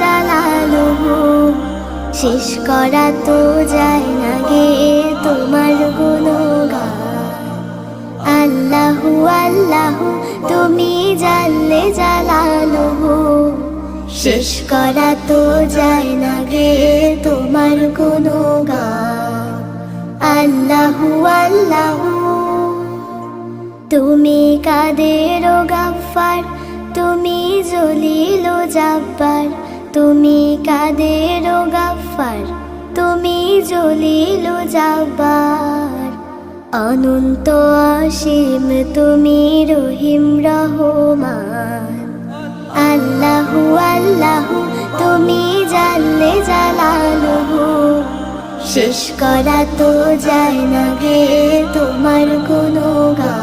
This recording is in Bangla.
জালালুহু শেষ করা তো যায় না গে তোমার গুণগান। আল্লাহু আল্লাহু তুমি জাল্লে জালালুহু শেষ করা তো যায় না গে তোমার গুণগান। আল্লাহু আল্লাহু তুমি কাদের ও গাফফার, তুমি জলিল ও জাব্বার। তুমি কাদের ও গাফফার, তুমি জলিল ও জাব্বার। অনন্ত অসীম তুমি রহিম রহমান। আল্লাহু আল্লাহু তুমি জাল্লে জালালুহু শেষ করা তো যায় না গে তোমার গুণগান।